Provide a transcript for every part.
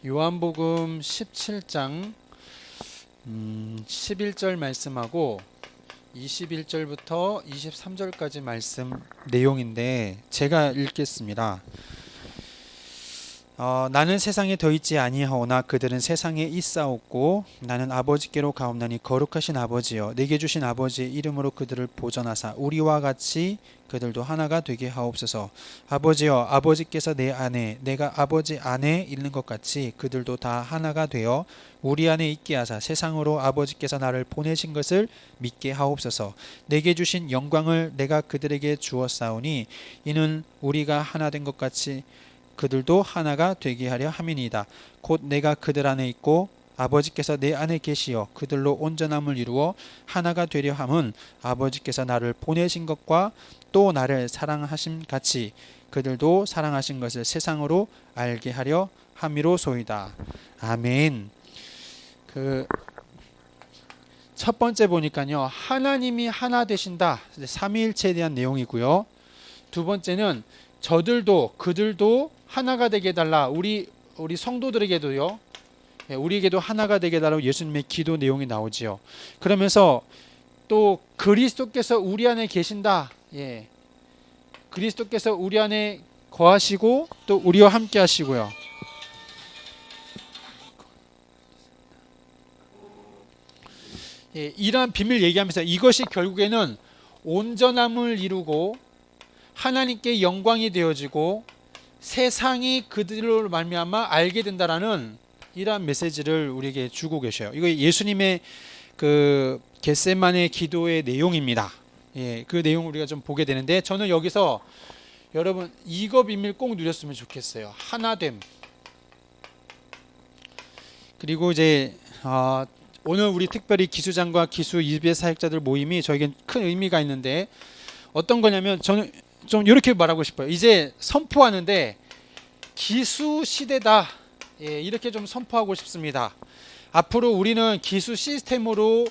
요한복음 17장 11절 말씀하고 21절부터 23절까지 말씀 내용인데 제가 읽겠습니다. 나는 세상에 더 있지 아니하오나 그들은 세상에 있사옵고 나는 아버지께로 가옵나니 거룩하신 아버지여 내게 주신 아버지의 이름으로 그들을 보전하사 우리와 같이 그들도 하나가 되게 하옵소서. 아버지여 아버지께서 내 안에 내가 아버지 안에 있는 것 같이 그들도 다 하나가 되어 우리 안에 있게 하사 세상으로 아버지께서 나를 보내신 것을 믿게 하옵소서. 내게 주신 영광을 내가 그들에게 주었사오니 이는 우리가 하나 된 것 같이 그들도 하나가 되게 하려 함이니이다. 곧 내가 그들 안에 있고 아버지께서 내 안에 계시어 그들로 온전함을 이루어 하나가 되려 함은 아버지께서 나를 보내신 것과 또 나를 사랑하심 같이 그들도 사랑하신 것을 세상으로 알게 하려 함이로소이다. 아멘. 첫 번째 보니까요, 하나님이 하나 되신다. 삼위일체에 대한 내용이고요. 두 번째는 저들도 그들도 하나가 되게 해달라. 우리 성도들에게도요, 우리에게도 하나가 되게 해달라고 예수님의 기도 내용이 나오지요. 그러면서 또 그리스도께서 우리 안에 계신다. 그리스도께서 우리 안에 거하시고 또 우리와 함께 하시고요. 이러한 비밀 얘기하면서 이것이 결국에는 온전함을 이루고 하나님께 영광이 되어지고 세상이 그들로 말미암아 알게 된다라는 이러한 메시지를 우리에게 주고 계셔요. 이거 예수님의 그 겟세마네 기도의 내용입니다. 그 내용을 우리가 좀 보게 되는데 저는 여기서 여러분 이거 비밀 꼭 누렸으면 좋겠어요. 하나됨. 그리고 이제 오늘 우리 특별히 기수장과 기수 예배 사역자들 모임이 저에겐 큰 의미가 있는데 어떤 거냐면 저는 좀 이렇게 말하고 싶어요. 이제 선포하는데 기수 시대다. 이렇게 좀 선포하고 싶습니다. 앞으로 우리는 기수 시스템으로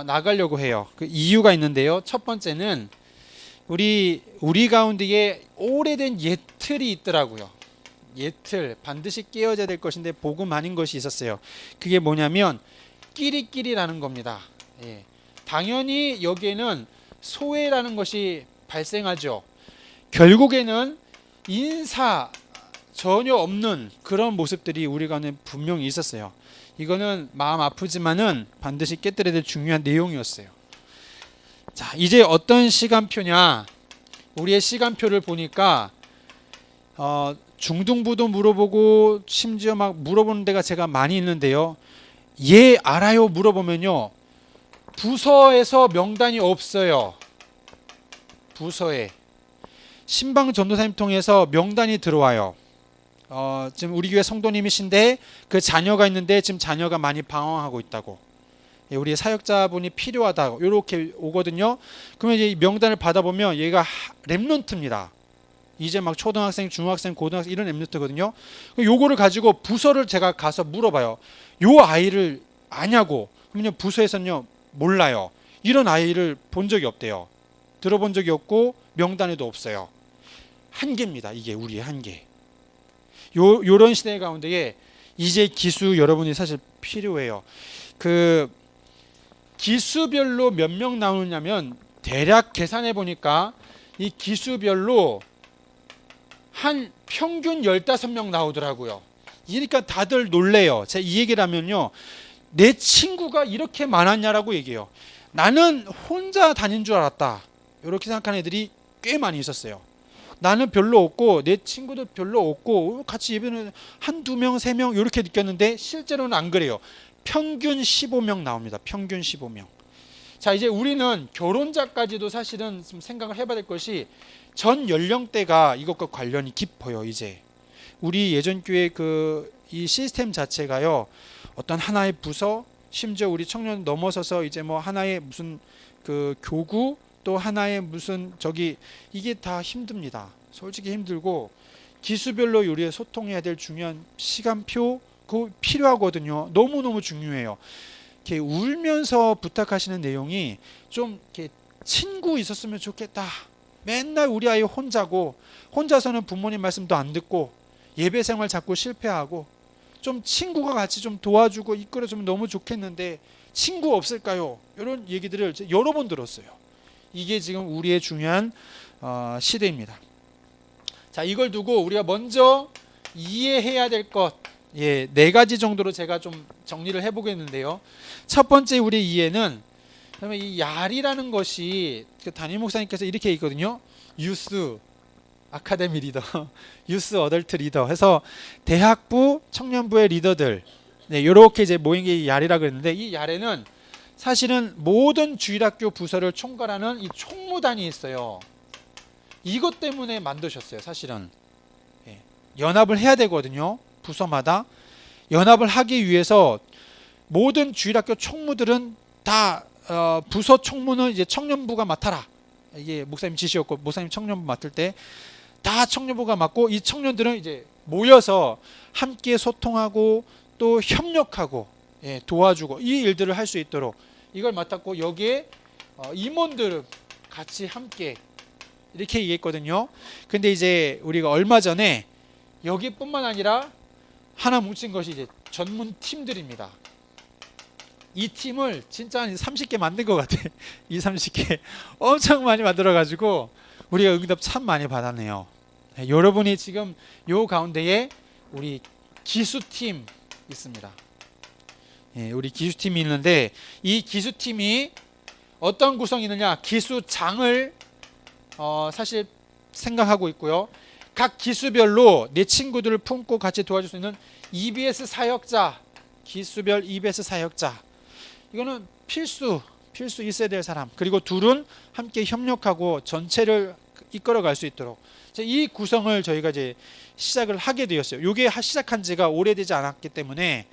나가려고 해요. 그 이유가 있는데요. 첫 번째는 우리 가운데에 오래된 옛틀이 있더라고요. 옛틀 반드시 깨어져야 될 것인데 복음 아닌 것이 있었어요. 그게 뭐냐면 끼리끼리라는 겁니다. 당연히 여기에는 소외라는 것이 발생하죠. 결국에는 인사 전혀 없는 그런 모습들이 우리 가운데 분명히 있었어요. 이거는 마음 아프지만은 반드시 깨뜨려야 될 중요한 내용이었어요. 자, 이제 어떤 시간표냐? 우리의 시간표를 보니까 중등부도 물어보고 심지어 막 물어보는 데가 제가 많이 있는데요. 알아요? 물어보면요. 부서에서 명단이 없어요. 부서에 신방 전도사님 통해서 명단이 들어와요. 지금 우리 교회 성도님이신데 그 자녀가 있는데 지금 자녀가 많이 방황하고 있다고. 우리 사역자분이 필요하다고 이렇게 오거든요. 그러면 이제 명단을 받아보면 얘가 렘넌트입니다. 이제 막 초등학생, 중학생, 고등학생 이런 렘넌트거든요. 요거를 가지고 부서를 제가 가서 물어봐요. 요 아이를 아냐고. 그러면 부서에서는요 몰라요. 이런 아이를 본 적이 없대요. 들어본 적이 없고 명단에도 없어요. 한계입니다. 이게 우리의 한계. 요런 시대 가운데에 이제 기수 여러분이 사실 필요해요. 그 기수별로 몇 명 나오느냐면 대략 계산해 보니까 이 기수별로 한 평균 15명 나오더라고요. 그러니까 다들 놀래요. 제가 이 얘기를 하면요. 내 친구가 이렇게 많았냐라고 얘기해요. 나는 혼자 다닌 줄 알았다. 이렇게 생각하는 애들이 꽤 많이 있었어요. 나는 별로 없고 내 친구도 별로 없고 같이 예배는 한두 명, 세 명 이렇게 느꼈는데 실제로는 안 그래요. 평균 15명 나옵니다. 평균 15명. 자, 이제 우리는 결혼자까지도 사실은 좀 생각을 해봐야 될 것이 전 연령대가 이것과 관련이 깊어요. 이제 우리 예전 교회 이 시스템 자체가요. 어떤 하나의 부서, 심지어 우리 청년 넘어서서 이제 뭐 하나의 무슨 그 교구 또 하나의 무슨 이게 다 힘듭니다. 솔직히 힘들고 기수별로 우리가 소통해야 될 중요한 시간표 그거 필요하거든요. 너무너무 중요해요. 이렇게 울면서 부탁하시는 내용이 좀 이렇게 친구 있었으면 좋겠다. 맨날 우리 아이 혼자고 혼자서는 부모님 말씀도 안 듣고 예배 생활 자꾸 실패하고 좀 친구가 같이 좀 도와주고 이끌어주면 너무 좋겠는데 친구 없을까요? 이런 얘기들을 여러 번 들었어요. 이게 지금 우리의 중요한 시대입니다. 자, 이걸 두고 우리가 먼저 이해해야 될 것, 네 가지 정도로 제가 좀 정리를 해보겠는데요. 첫 번째 우리 이해는, 그러면 이 얄이라는 것이 담임 목사님께서 이렇게 있거든요. 유스 아카데미 리더, 유스 어덜트 리더 해서 대학부, 청년부의 리더들, 이렇게 이제 모인 게 얄이라 그랬는데, 이 얄에는 사실은 모든 주일학교 부서를 총괄하는 이 총무단이 있어요. 이것 때문에 만드셨어요. 사실은 연합을 해야 되거든요. 부서마다 연합을 하기 위해서 모든 주일학교 총무들은 다 부서 총무는 이제 청년부가 맡아라. 이게 목사님 지시였고, 목사님 청년부 맡을 때 다 청년부가 맡고, 이 청년들은 이제 모여서 함께 소통하고 또 협력하고 도와주고 이 일들을 할 수 있도록 이걸 맡았고, 여기에 임원들은 같이 함께 이렇게 얘기했거든요. 근데 이제 우리가 얼마 전에 여기뿐만 아니라 하나 뭉친 것이 이제 전문 팀들입니다. 이 팀을 진짜 한 30개 만든 것 같아. 30개 엄청 많이 만들어 가지고 우리가 응답 참 많이 받았네요. 여러분이 지금 요 가운데에 우리 기수팀 있습니다. 우리 기수팀이 있는데, 이 기수팀이 어떤 구성이 있느냐, 기수장을 사실 생각하고 있고요. 각 기수별로 내 친구들을 품고 같이 도와줄 수 있는 EBS 사역자, 기수별 EBS 사역자, 이거는 필수 있어야 될 사람. 그리고 둘은 함께 협력하고 전체를 이끌어갈 수 있도록 이 구성을 저희가 이제 시작을 하게 되었어요. 이게 시작한 지가 오래되지 않았기 때문에,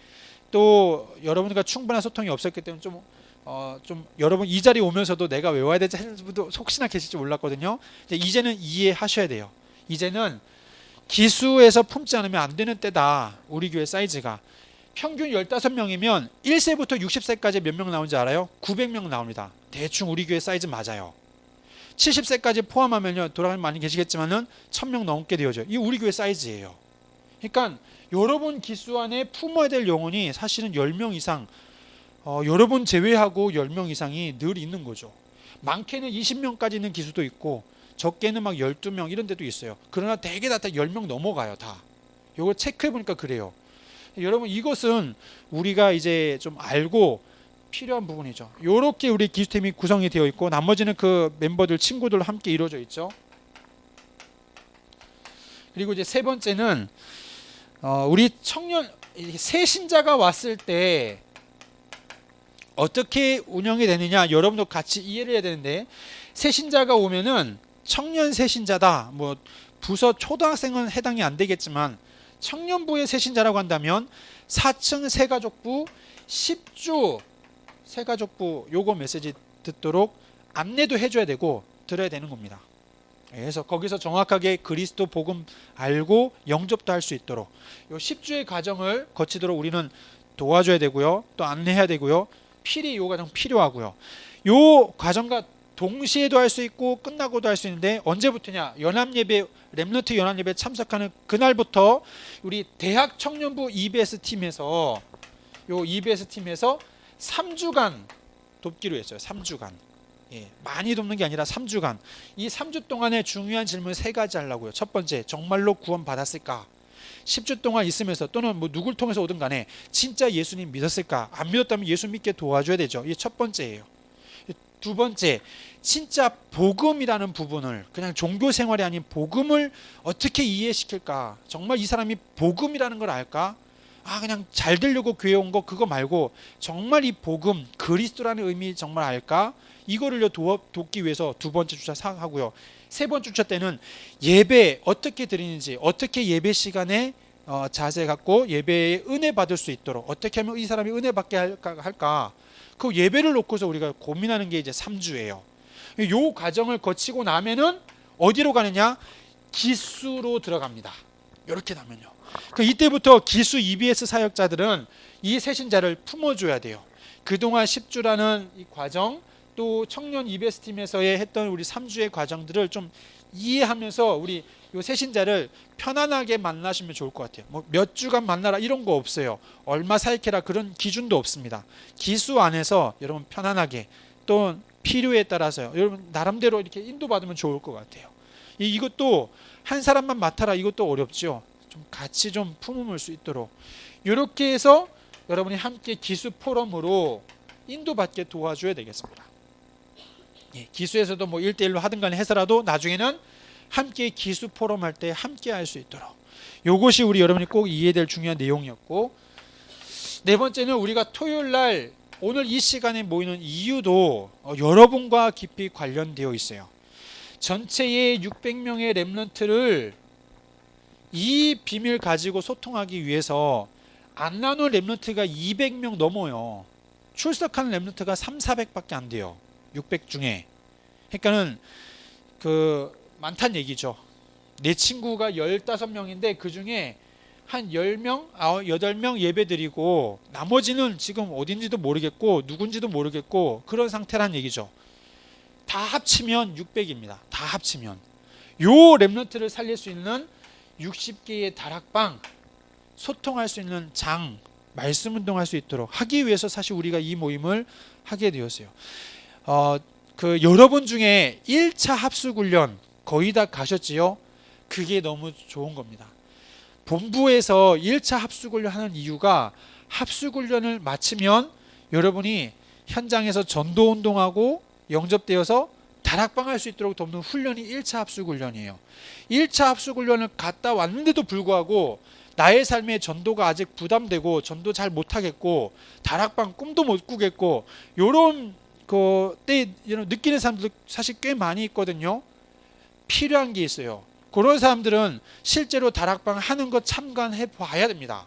또 여러분과 충분한 소통이 없었기 때문에 좀 여러분 이 자리에 오면서도 내가 외워야 되지 하는 분도 혹시나 계실지 몰랐거든요. 이제는 이해하셔야 돼요. 이제는 기수에서 품지 않으면 안 되는 때다. 우리 교회 사이즈가 평균 15명이면 1세부터 60세까지 몇 명 나오는지 알아요? 900명 나옵니다. 대충 우리 교회 사이즈 맞아요. 70세까지 포함하면요, 돌아가면 많이 계시겠지만은 1000명 넘게 되어져요. 이 우리 교회 사이즈예요. 그러니까 여러분 기수 안에 품어야 될 영혼이 사실은 10명 이상, 여러분 제외하고 10명 이상이 늘 있는 거죠. 많게는 20명까지 있는 기수도 있고, 적게는 막 12명 이런 데도 있어요. 그러나 대개 다 10명 넘어가요. 다. 이걸 체크해 보니까 그래요. 여러분, 이것은 우리가 이제 좀 알고 필요한 부분이죠. 이렇게 우리 기수팀이 구성이 되어 있고, 나머지는 그 멤버들, 친구들로 함께 이루어져 있죠. 그리고 이제 세 번째는 우리 청년 새 신자가 왔을 때 어떻게 운영이 되느냐, 여러분도 같이 이해를 해야 되는데, 새 신자가 오면은 청년 새 신자다, 뭐 부서 초등학생은 해당이 안 되겠지만 청년부의 새 신자라고 한다면 4층 새가족부 10주 새가족부 요거 메시지 듣도록 안내도 해줘야 되고 들어야 되는 겁니다. 그래서 거기서 정확하게 그리스도 복음 알고 영접도 할 수 있도록 요 10주의 과정을 거치도록 우리는 도와줘야 되고요, 또 안내해야 되고요, 필히 요 과정 필요하고요. 요 과정과 동시에도 할 수 있고 끝나고도 할 수 있는데, 언제부터냐, 연합예배, 렘넌트 연합예배 참석하는 그날부터 우리 대학 청년부 EBS 팀에서, 요 EBS 팀에서 3주간 돕기로 했어요. 3주간. 많이 돕는 게 아니라 3주간. 이 3주 동안에 중요한 질문 3가지 하려고요. 첫 번째, 정말로 구원 받았을까? 10주 동안 있으면서, 또는 뭐 누굴 통해서 오든 간에 진짜 예수님 믿었을까? 안 믿었다면 예수 믿게 도와줘야 되죠. 이게 첫 번째예요. 두 번째, 진짜 복음이라는 부분을, 그냥 종교 생활이 아닌 복음을 어떻게 이해시킬까? 정말 이 사람이 복음이라는 걸 알까? 그냥 잘 되려고 교회 온 거 그거 말고 정말 이 복음, 그리스도라는 의미 정말 알까? 이거를 돕기 위해서 두 번째 주차 하고요. 세 번째 주차 때는 예배 어떻게 드리는지, 어떻게 예배 시간에 자세 갖고 예배에 은혜 받을 수 있도록 어떻게 하면 이 사람이 은혜 받게 할까? 그 예배를 놓고서 우리가 고민하는 게 이제 3주예요. 요 과정을 거치고 나면은 어디로 가느냐? 기수로 들어갑니다. 이렇게 나면요. 이때부터 기수 EBS 사역자들은 이 새신자를 품어줘야 돼요. 그동안 10주라는 이 과정, 또 청년 EBS 팀에서의 했던 우리 3주의 과정들을 좀 이해하면서 우리 요 새신자를 편안하게 만나시면 좋을 것 같아요. 뭐 몇 주간 만나라 이런 거 없어요. 얼마 사이케라 그런 기준도 없습니다. 기수 안에서 여러분 편안하게 또 필요에 따라서요. 여러분 나름대로 이렇게 인도받으면 좋을 것 같아요. 이것도 한 사람만 맡아라 이것도 어렵죠. 좀 같이 좀 품을 수 있도록 이렇게 해서 여러분이 함께 기수 포럼으로 인도받게 도와줘야 되겠습니다. 기수에서도 뭐 1대1로 하든 간에 해서라도 나중에는 함께 기수 포럼 할 때 함께 할 수 있도록 이것이 우리 여러분이 꼭 이해해야 될 중요한 내용이었고, 네 번째는 우리가 토요일 날 오늘 이 시간에 모이는 이유도 여러분과 깊이 관련되어 있어요. 전체의 600명의 랩런트를 이 비밀 가지고 소통하기 위해서 안 나눈 랩런트가 200명 넘어요. 출석하는 랩런트가 300~400밖에 안 돼요. 600 중에. 그러니까는 많다는 얘기죠. 내 친구가 15명인데 그 중에 한 10명, 8명 예배 드리고 나머지는 지금 어딘지도 모르겠고 누군지도 모르겠고 그런 상태란 얘기죠. 다 합치면 600입니다. 다 합치면. 요 랩런트를 살릴 수 있는 60개의 다락방, 소통할 수 있는 장, 말씀 운동할 수 있도록 하기 위해서 사실 우리가 이 모임을 하게 되었어요. 여러분 중에 1차 합숙훈련 거의 다 가셨지요? 그게 너무 좋은 겁니다. 본부에서 1차 합숙훈련 하는 이유가 합숙훈련을 마치면 여러분이 현장에서 전도운동하고 영접되어서 다락방 할 수 있도록 돕는 훈련이 1차 합숙훈련이에요. 1차 합숙훈련을 갔다 왔는데도 불구하고 나의 삶에 전도가 아직 부담되고 전도 잘 못하겠고 다락방 꿈도 못 꾸겠고 요런 때 느끼는 사람들도 사실 꽤 많이 있거든요. 필요한 게 있어요. 그런 사람들은 실제로 다락방 하는 거 참관해 봐야 됩니다.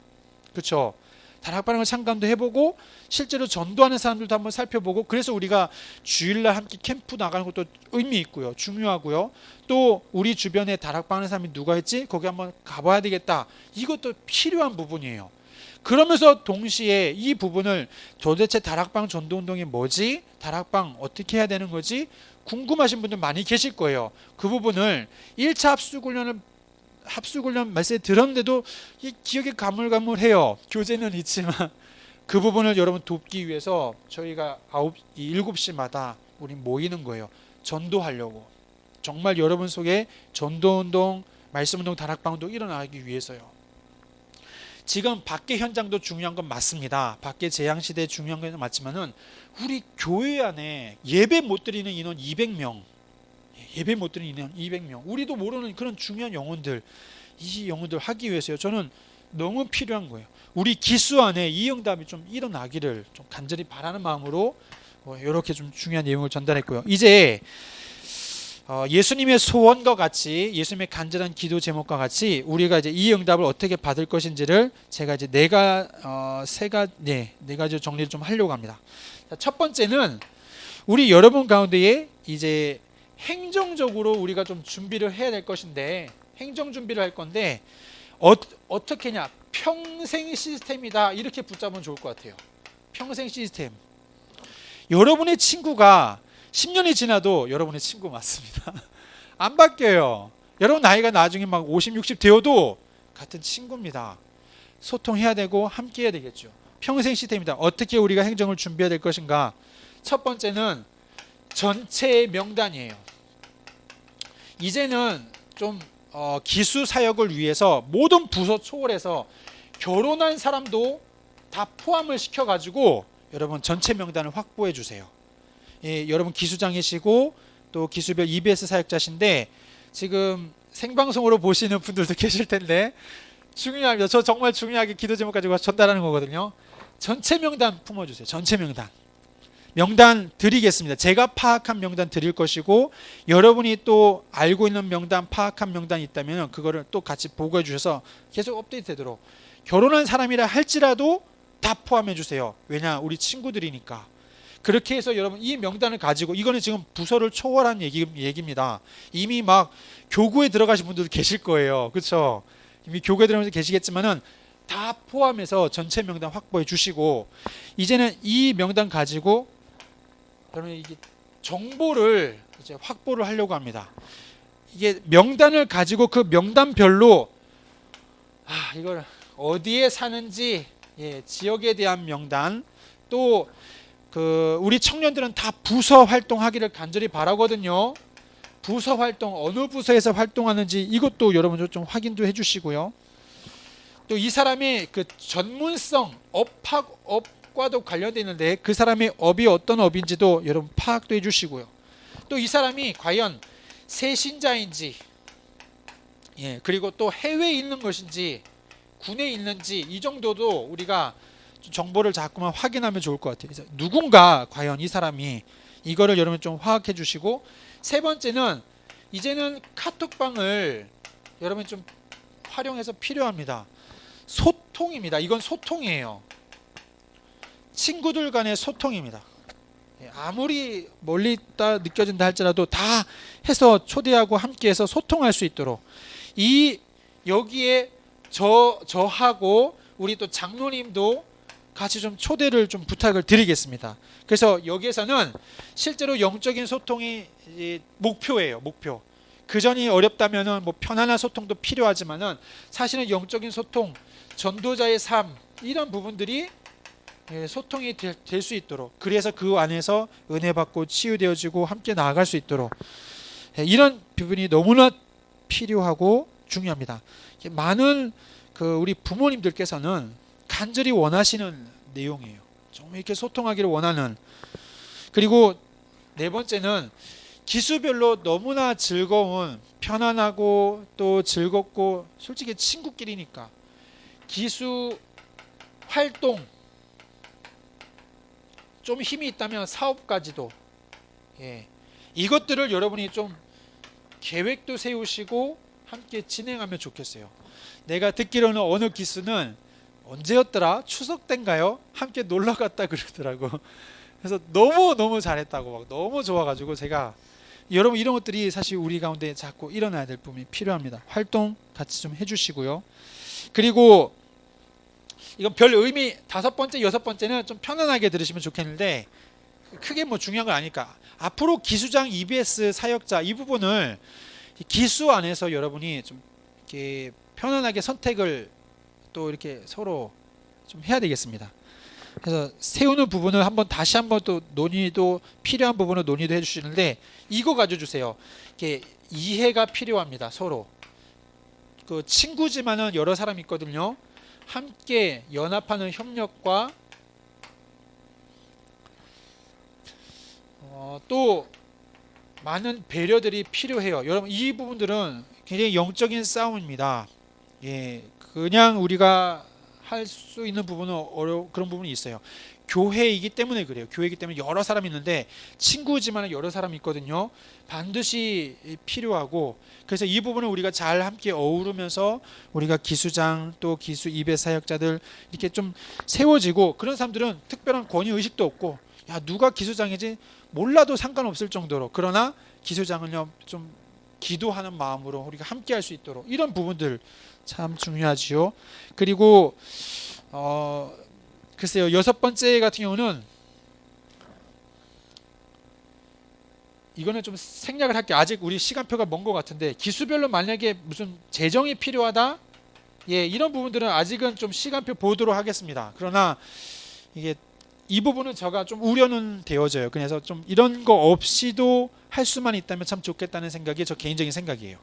그렇죠? 다락방 하는 거 참관도 해보고 실제로 전도하는 사람들도 한번 살펴보고, 그래서 우리가 주일날 함께 캠프 나가는 것도 의미 있고요. 중요하고요. 또 우리 주변에 다락방 하는 사람이 누가 있지? 거기 한번 가봐야 되겠다. 이것도 필요한 부분이에요. 그러면서 동시에 이 부분을 도대체 다락방 전도운동이 뭐지? 다락방 어떻게 해야 되는 거지? 궁금하신 분들 많이 계실 거예요. 그 부분을 1차 합숙훈련 말씀에 들었는데도 기억이 가물가물해요. 교재는 있지만 그 부분을 여러분 돕기 위해서 저희가 7시마다 우리 모이는 거예요. 전도하려고. 정말 여러분 속에 전도운동, 말씀운동, 다락방도 일어나기 위해서요. 지금 밖에 현장도 중요한 건 맞습니다. 밖에 재앙시대 중요한 건 맞지만은 우리 교회 안에 예배 못 드리는 인원 200명, 예배 못 드리는 인원 200명, 우리도 모르는 그런 중요한 영혼들, 이 영혼들 하기 위해서요. 저는 너무 필요한 거예요. 우리 기수 안에 이 응답이 좀 일어나기를 좀 간절히 바라는 마음으로 이렇게 좀 중요한 내용을 전달했고요. 이제 예수님의 소원과 같이, 예수님의 간절한 기도 제목과 같이 우리가 이제 이 응답을 어떻게 받을 것인지를 제가 이제 네 가지 정리를 좀 하려고 합니다. 첫 번째는 우리 여러분 가운데에 이제 행정적으로 우리가 좀 준비를 해야 될 것인데, 행정 준비를 할 건데 어떻게 하냐? 평생 시스템이다, 이렇게 붙잡으면 좋을 것 같아요. 평생 시스템. 여러분의 친구가 10년이 지나도 여러분의 친구 맞습니다. 안 바뀌어요. 여러분 나이가 나중에 막 50, 60 되어도 같은 친구입니다. 소통해야 되고 함께 해야 되겠죠. 평생 시스템이다. 어떻게 우리가 행정을 준비해야 될 것인가? 첫 번째는 전체 명단이에요. 이제는 좀 기수 사역을 위해서 모든 부서 초월해서 결혼한 사람도 다 포함을 시켜가지고 여러분 전체 명단을 확보해 주세요. 여러분 기수장이시고 또 기수별 EBS 사역자신데 지금 생방송으로 보시는 분들도 계실 텐데 중요합니다. 저 정말 중요하게 기도 제목 가지고 전달하는 거거든요. 전체 명단 품어주세요. 전체 명단 드리겠습니다. 제가 파악한 명단 드릴 것이고, 여러분이 또 알고 있는 명단, 파악한 명단이 있다면 그거를 또 같이 보고해 주셔서 계속 업데이트 되도록. 결혼한 사람이라 할지라도 다 포함해 주세요. 왜냐? 우리 친구들이니까. 그렇게 해서 여러분 이 명단을 가지고, 이거는 지금 부서를 초월한 얘기입니다. 이미 막 교구에 들어가신 분들도 계실 거예요. 그렇죠? 이미 교구에 들어가서 계시겠지만은 다 포함해서 전체 명단 확보해 주시고, 이제는 이 명단 가지고 여러분 이게 정보를 이제 확보를 하려고 합니다. 이게 명단을 가지고 그 명단별로 이걸 어디에 사는지, 지역에 대한 명단, 또 우리 청년들은 다 부서 활동하기를 간절히 바라거든요. 부서 활동, 어느 부서에서 활동하는지 이것도 여러분 좀 확인도 해주시고요. 또 이 사람의 그 전문성, 업과도 관련되어 있는데 그 사람의 업이 어떤 업인지도 여러분 파악도 해주시고요. 또 이 사람이 과연 새신자인지, 그리고 또 해외에 있는 것인지 군에 있는지 이 정도도 우리가 정보를 자꾸만 확인하면 좋을 것 같아요. 그래서 누군가 과연 이 사람이 이거를 여러분 좀 파악해 주시고, 세 번째는 이제는 카톡방을 여러분 좀 활용해서 필요합니다. 소통입니다. 이건 소통이에요. 친구들 간의 소통입니다. 아무리 멀리 있다 느껴진다 할지라도 다 해서 초대하고 함께해서 소통할 수 있도록, 여기에 저하고 우리 또 장로님도 같이 좀 초대를 좀 부탁을 드리겠습니다. 그래서 여기에서는 실제로 영적인 소통이 목표예요. 목표. 그 전이 어렵다면은 뭐 편안한 소통도 필요하지만은 사실은 영적인 소통, 전도자의 삶, 이런 부분들이 소통이 될 수 있도록, 그래서 그 안에서 은혜 받고 치유되어지고 함께 나아갈 수 있도록, 이런 부분이 너무나 필요하고 중요합니다. 많은 우리 부모님들께서는 간절히 원하시는 내용이에요. 좀 이렇게 소통하기를 원하는. 그리고 네 번째는 기수별로 너무나 즐거운, 편안하고 또 즐겁고, 솔직히 친구끼리니까 기수 활동, 좀 힘이 있다면 사업까지도, 이것들을 여러분이 좀 계획도 세우시고 함께 진행하면 좋겠어요. 내가 듣기로는 어느 기수는 언제였더라? 추석 때인가요? 함께 놀러 갔다 그러더라고. 그래서 너무 잘했다고, 막 너무 좋아가지고, 제가 여러분 이런 것들이 사실 우리 가운데 자꾸 일어나야 될 부분이 필요합니다. 활동 같이 좀 해주시고요. 그리고 이건 별 의미, 5번째, 6번째는 좀 편안하게 들으시면 좋겠는데 크게 뭐 중요한 건 아니까, 앞으로 기수장, EBS 사역자 이 부분을 기수 안에서 여러분이 좀 이렇게 편안하게 선택을 또 이렇게 서로 좀 해야 되겠습니다. 그래서 세우는 부분을 다시 한번 또 논의도, 필요한 부분을 논의도 해주시는데, 이거 가져주세요. 이렇게 이해가 필요합니다. 서로 그 친구지만은 여러 사람 있거든요. 함께 연합하는 협력과 또 많은 배려들이 필요해요. 여러분 이 부분들은 굉장히 영적인 싸움입니다. 그냥 우리가 할 수 있는 부분은 그런 부분이 있어요. 교회이기 때문에 그래요. 교회이기 때문에 여러 사람이 있는데, 친구지만 여러 사람이 있거든요. 반드시 필요하고, 그래서 이 부분을 우리가 잘 함께 어우르면서 우리가 기수장, 또 기수 입의 사역자들 이렇게 좀 세워지고, 그런 사람들은 특별한 권위 의식도 없고, 야 누가 기수장이지 몰라도 상관없을 정도로, 그러나 기수장은요 좀 기도하는 마음으로 우리가 함께 할 수 있도록, 이런 부분들 참 중요하지요. 그리고 글쎄요, 6번째 같은 경우는 이거는 좀 생략을 할게요. 아직 우리 시간표가 먼 것 같은데, 기수별로 만약에 무슨 재정이 필요하다, 이런 부분들은 아직은 좀 시간표 보도록 하겠습니다. 그러나 이 부분은 제가 좀 우려는 되어져요. 그래서 좀 이런 거 없이도 할 수만 있다면 참 좋겠다는 생각이 저 개인적인 생각이에요.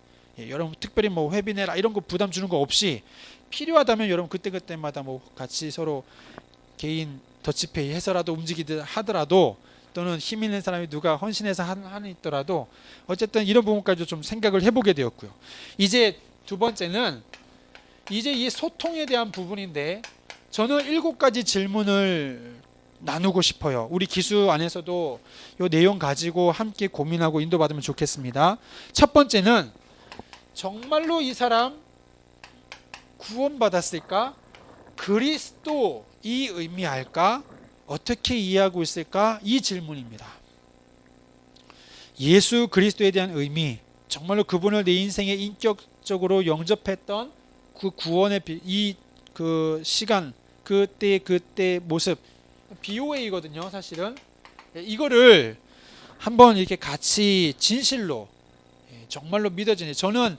여러분 특별히 뭐 회비내라 이런 거 부담 주는 거 없이, 필요하다면 여러분 그때그때마다 뭐 같이 서로 개인 더치페이 해서라도 움직이듯 하더라도, 또는 힘 있는 사람이 누가 헌신해서 하는 있더라도, 어쨌든 이런 부분까지도 좀 생각을 해보게 되었고요. 이제 두 번째는 이제 이 소통에 대한 부분인데, 저는 7가지 질문을 나누고 싶어요. 우리 기수 안에서도 이 내용 가지고 함께 고민하고 인도받으면 좋겠습니다. 첫 번째는, 정말로 이 사람 구원받았을까? 그리스도 이 의미할까? 어떻게 이해하고 있을까? 이 질문입니다. 예수 그리스도에 대한 의미, 정말로 그분을 내 인생에 인격적으로 영접했던 그 구원의 그 시간, 그때 모습, BOA거든요 사실은. 이거를 한번 이렇게 같이 진실로 정말로 믿어지네. 저는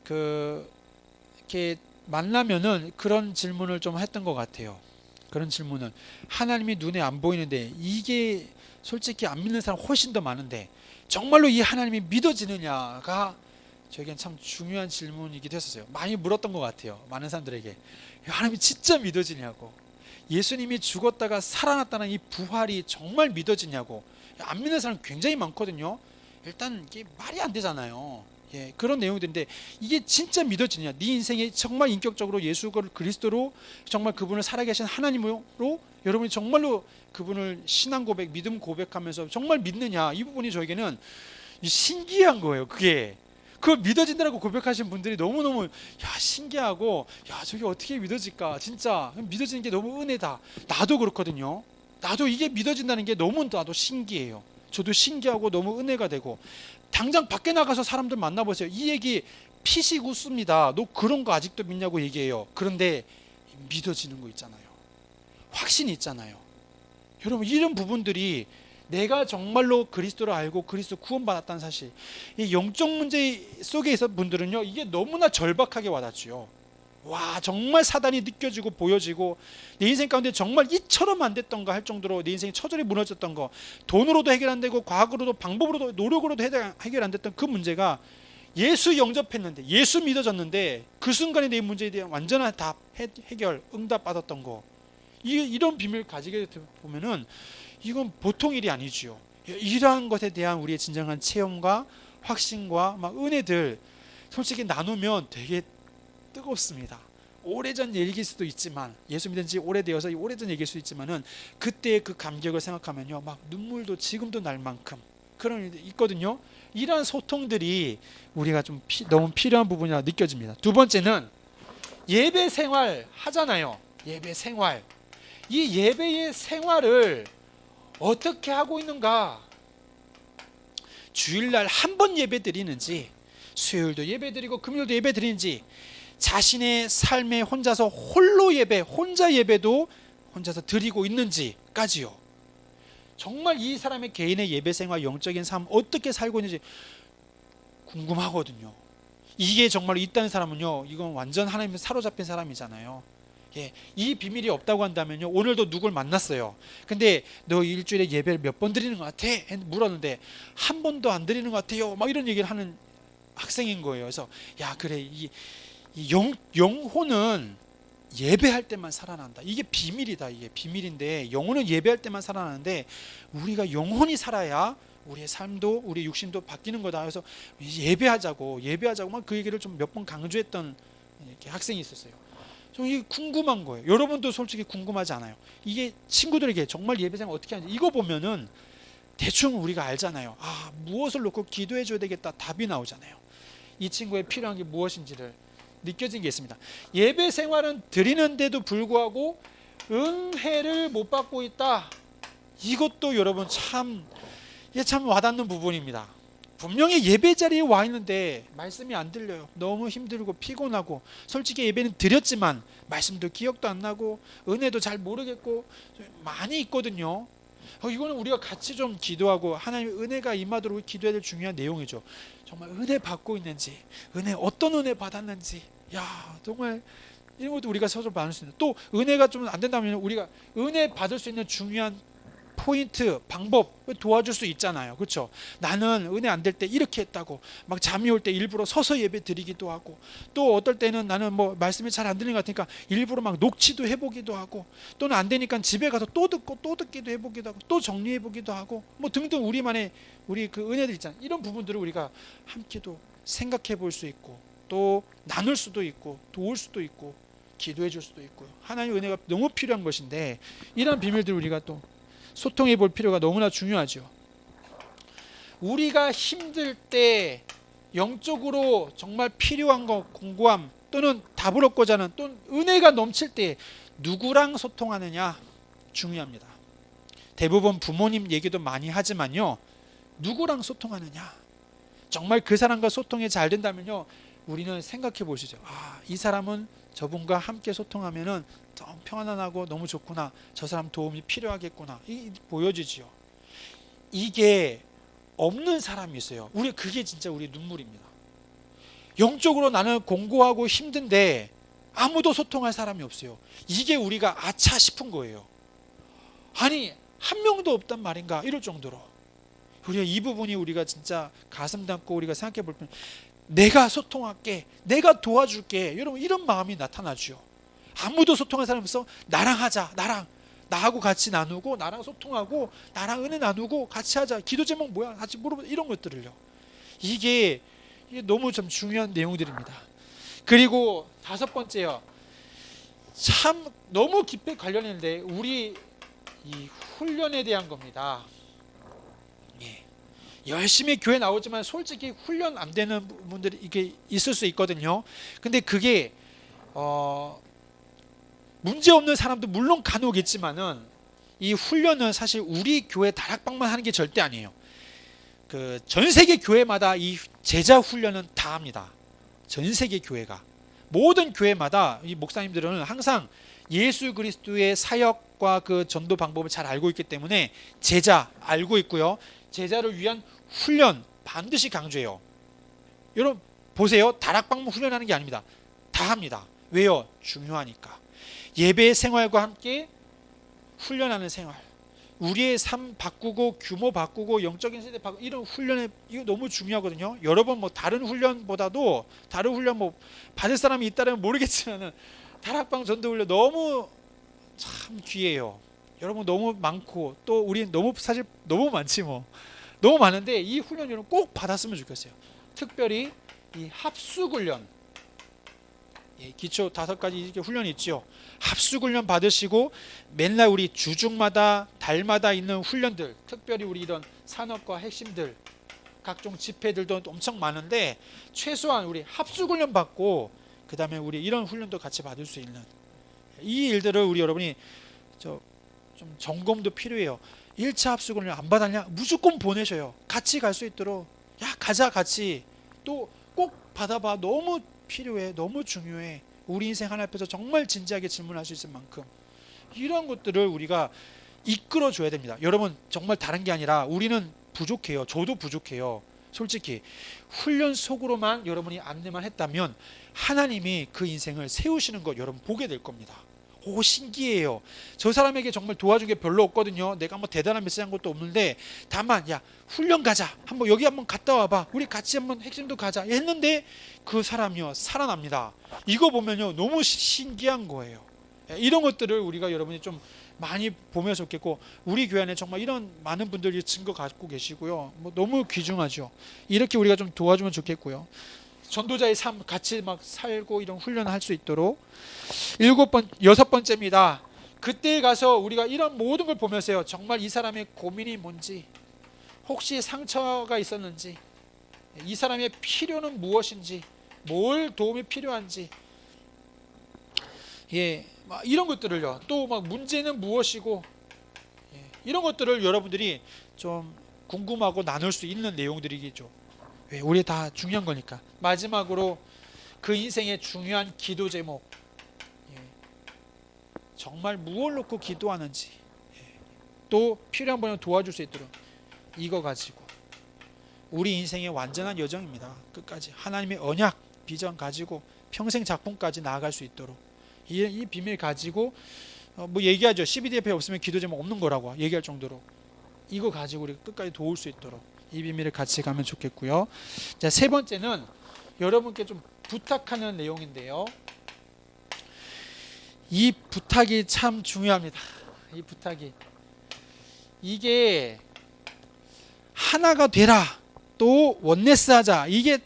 이렇게 만나면은 그런 질문을 좀 했던 것 같아요. 그런 질문은 하나님이 눈에 안 보이는데 이게 솔직히 안 믿는 사람 훨씬 더 많은데 정말로 이 하나님이 믿어지느냐가 저에겐 참 중요한 질문이기도 했었어요. 많이 물었던 것 같아요. 많은 사람들에게 하나님이 진짜 믿어지냐고, 예수님이 죽었다가 살아났다는 이 부활이 정말 믿어지냐고. 안 믿는 사람 굉장히 많거든요. 일단 이게 말이 안 되잖아요. 그런 내용들인데 이게 진짜 믿어지냐, 네 인생에 정말 인격적으로 예수 그리스도로 정말 그분을 살아계신 하나님으로 여러분이 정말로 그분을 신앙 고백, 믿음 고백하면서 정말 믿느냐, 이 부분이 저에게는 신기한 거예요. 그걸 믿어진다고 고백하신 분들이 너무너무 신기하고, 저게 어떻게 믿어질까, 진짜 믿어지는 게 너무 은혜다. 나도 그렇거든요. 나도 이게 믿어진다는 게 너무 나도 신기해요. 저도 신기하고 너무 은혜가 되고. 당장 밖에 나가서 사람들 만나보세요. 이 얘기 피식 웃습니다. 너 그런 거 아직도 믿냐고 얘기해요. 그런데 믿어지는 거 있잖아요. 확신이 있잖아요. 여러분, 이런 부분들이 내가 정말로 그리스도를 알고 그리스도 구원받았다는 사실, 이 영적 문제 속에 있는 분들은요, 이게 너무나 절박하게 와닿지요. 와, 정말 사단이 느껴지고 보여지고, 내 인생 가운데 정말 이처럼 안 됐던가 할 정도로 내 인생이 처절히 무너졌던 거, 돈으로도 해결 안 되고 과학으로도 방법으로도 노력으로도 해결 안 됐던 그 문제가 예수 영접했는데, 예수 믿어졌는데 그 순간에 내 문제에 대한 완전한 답, 해결, 응답 받았던 거, 이런 비밀을 가지게 보면은 이건 보통 일이 아니지요. 이러한 것에 대한 우리의 진정한 체험과 확신과 막 은혜들 솔직히 나누면 되게 뜨겁습니다. 오래전 얘기일 수도 있지만, 예수 믿은 지 오래되어서 오래전 얘기일 수도 있지만은 그때의 그 감격을 생각하면요, 막 눈물도 지금도 날 만큼 그런 일이 있거든요. 이러한 소통들이 우리가 좀 너무 필요한 부분이라 느껴집니다. 두 번째는 예배 생활 하잖아요. 예배 생활. 이 예배의 생활을 어떻게 하고 있는가? 주일날 한 번 예배 드리는지, 수요일도 예배 드리고 금요일도 예배 드리는지, 자신의 삶에 혼자서 홀로 예배, 혼자 예배도 혼자서 드리고 있는지까지요. 정말 이 사람의 개인의 예배 생활, 영적인 삶 어떻게 살고 있는지 궁금하거든요. 이게 정말 있다는 사람은요, 이건 완전 하나님에 사로잡힌 사람이잖아요. 이 비밀이 없다고 한다면요, 오늘도 누굴 만났어요. 근데 너 일주일에 예배를 몇 번 드리는 것 같아? 물었는데 한 번도 안 드리는 것 같아요. 막 이런 얘기를 하는 학생인 거예요. 그래서 그래, 이 영혼은 예배할 때만 살아난다. 이게 비밀이다. 이게 비밀인데, 영혼은 예배할 때만 살아나는데 우리가 영혼이 살아야 우리의 삶도 우리 육신도 바뀌는 거다. 그래서 예배하자고 막 그 얘기를 좀 몇 번 강조했던 이렇게 학생이 있었어요. 좀 이게 궁금한 거예요. 여러분도 솔직히 궁금하지 않아요? 이게 친구들에게 정말 예배생활 어떻게 하는지 이거 보면은 대충 우리가 알잖아요. 무엇을 놓고 기도해 줘야 되겠다, 답이 나오잖아요. 이 친구의 필요한 게 무엇인지를 느껴진 게 있습니다. 예배 생활은 드리는데도 불구하고 은혜를 못 받고 있다. 이것도 여러분 참 와닿는 부분입니다. 분명히 예배 자리에 와 있는데 말씀이 안 들려요. 너무 힘들고 피곤하고, 솔직히 예배는 드렸지만 말씀도 기억도 안 나고 은혜도 잘 모르겠고 많이 있거든요. 이거는 우리가 같이 좀 기도하고 하나님의 은혜가 임하도록 기도해야 될 중요한 내용이죠. 정말 은혜 받고 있는지, 어떤 은혜 받았는지, 정말 이런 것도 우리가 서로 나눌 수 있는, 또 은혜가 좀 안 된다면 우리가 은혜 받을 수 있는 중요한 포인트, 방법 도와줄 수 있잖아요. 그렇죠? 나는 은혜 안 될 때 이렇게 했다고, 막 잠이 올 때 일부러 서서 예배 드리기도 하고, 또 어떨 때는 나는 말씀이 잘 안 들리는 것 같으니까 일부러 막 녹취도 해보기도 하고, 또는 안 되니까 집에 가서 또 듣고 또 듣기도 해보기도 하고, 또 정리해보기도 하고, 등등 우리만의 그 은혜들 있잖아요. 이런 부분들을 우리가 함께도 생각해 볼 수 있고, 또 나눌 수도 있고, 도울 수도 있고, 기도해 줄 수도 있고요. 하나님의 은혜가 너무 필요한 것인데, 이런 비밀들을 우리가 또 소통해 볼 필요가 너무나 중요하죠. 우리가 힘들 때, 영적으로 정말 필요한 거, 공고함, 또는 답을 얻고자 하는, 또는 은혜가 넘칠 때 누구랑 소통하느냐 중요합니다. 대부분 부모님 얘기도 많이 하지만요, 누구랑 소통하느냐, 정말 그 사람과 소통이 잘 된다면요, 우리는 생각해 보시죠. 이 사람은 저분과 함께 소통하면은 너무 평안하고 너무 좋구나, 저 사람 도움이 필요하겠구나, 보여지지요. 이게 없는 사람이 있어요. 그게 진짜 우리 눈물입니다. 영적으로 나는 공고하고 힘든데 아무도 소통할 사람이 없어요. 이게 우리가 아차 싶은 거예요. 아니, 한 명도 없단 말인가 이럴 정도로 우리가 이 부분이 우리가 진짜 가슴 담고 우리가 생각해 볼 때, 내가 소통할게, 내가 도와줄게, 여러분 이런 마음이 나타나죠. 아무도 소통할 사람이 없어. 나랑 하자. 나하고 같이 나누고, 나랑 소통하고, 나랑 은혜 나누고 같이 하자. 기도 제목 뭐야? 같이 물어보자. 이런 것들을요. 이게 너무 좀 중요한 내용들입니다. 그리고 5번째요. 참 너무 깊게 관련했는데 우리 이 훈련에 대한 겁니다. 예. 열심히 교회 나오지만 솔직히 훈련 안 되는 분들이 이게 있을 수 있거든요. 근데 그게 문제 없는 사람도 물론 간혹 있지만은 이 훈련은 사실 우리 교회 다락방만 하는 게 절대 아니에요. 그 전 세계 교회마다 이 제자 훈련은 다 합니다. 전 세계 교회가 모든 교회마다 이 목사님들은 항상 예수 그리스도의 사역과 그 전도 방법을 잘 알고 있기 때문에 제자 알고 있고요. 제자를 위한 훈련 반드시 강조해요. 여러분 보세요. 다락방만 훈련하는 게 아닙니다. 다 합니다. 왜요? 중요하니까. 예배 생활과 함께 훈련하는 생활, 우리의 삶 바꾸고 규모 바꾸고 영적인 세대 바꾸고 이런 훈련에 이거 너무 중요하거든요. 여러분 뭐 다른 훈련보다도 다른 훈련 뭐 받을 사람이 있다면 모르겠지만은 다락방 전도 훈련 너무 참 귀해요. 여러분 너무 많고 또 우리 너무 사실 너무 많지 뭐 너무 많은데 이 훈련 여러분 꼭 받았으면 좋겠어요. 특별히 이 합숙 훈련. 기초 5가지 이렇게 훈련이 있죠. 합숙 훈련 받으시고 맨날 우리 주중마다 달마다 있는 훈련들, 특별히 우리 이런 산업과 핵심들, 각종 집회들도 엄청 많은데 최소한 우리 합숙 훈련 받고 그 다음에 우리 이런 훈련도 같이 받을 수 있는 이 일들을 우리 여러분이 좀 점검도 필요해요. 1차 합숙 훈련 안 받았냐? 무조건 보내셔요. 같이 갈 수 있도록 야 가자 같이 또 꼭 받아봐. 너무 필요해. 너무 중요해. 우리 인생 하나 앞에서 정말 진지하게 질문할 수 있을 만큼 이런 것들을 우리가 이끌어 줘야 됩니다. 여러분 정말 다른 게 아니라 우리는 부족해요. 저도 부족해요. 솔직히 훈련 속으로만 여러분이 안내만 했다면 하나님이 그 인생을 세우시는 것 여러분 보게 될 겁니다. 오 신기해요. 저 사람에게 정말 도와준 게 별로 없거든요. 내가 뭐 대단한 메시지 한 것도 없는데 다만 야 훈련 가자. 한번 여기 한번 갔다 와봐. 우리 같이 한번 핵심도 가자 했는데 그 사람이요 살아납니다. 이거 보면요 너무 신기한 거예요. 이런 것들을 우리가 여러분이 좀 많이 보면 좋겠고 우리 교회 안에 정말 이런 많은 분들이 증거 갖고 계시고요. 뭐 너무 귀중하죠. 이렇게 우리가 좀 도와주면 좋겠고요. 전도자의 삶 같이 막 살고 이런 훈련을 할 수 있도록 6번째입니다. 그때 가서 우리가 이런 모든 걸 보면서요. 정말 이 사람의 고민이 뭔지 혹시 상처가 있었는지 이 사람의 필요는 무엇인지 뭘 도움이 필요한지 막 이런 것들을요. 또 막 문제는 무엇이고 이런 것들을 여러분들이 좀 궁금하고 나눌 수 있는 내용들이겠죠. 우리 다 중요한 거니까. 마지막으로 그 인생의 중요한 기도 제목 정말 무엇을 놓고 기도하는지 또 필요한 분을 도와줄 수 있도록 이거 가지고 우리 인생의 완전한 여정입니다. 끝까지 하나님의 언약 비전 가지고 평생 작품까지 나아갈 수 있도록 이 비밀 가지고 뭐 얘기하죠. CBDF에 없으면 기도 제목 없는 거라고 얘기할 정도로 이거 가지고 우리 끝까지 도울 수 있도록 이 비밀을 같이 가면 좋겠고요. 자, 3번째는 여러분께 좀 부탁하는 내용인데요. 이 부탁이 참 중요합니다. 이 부탁이 이게 하나가 되라 또 원네스 하자 이게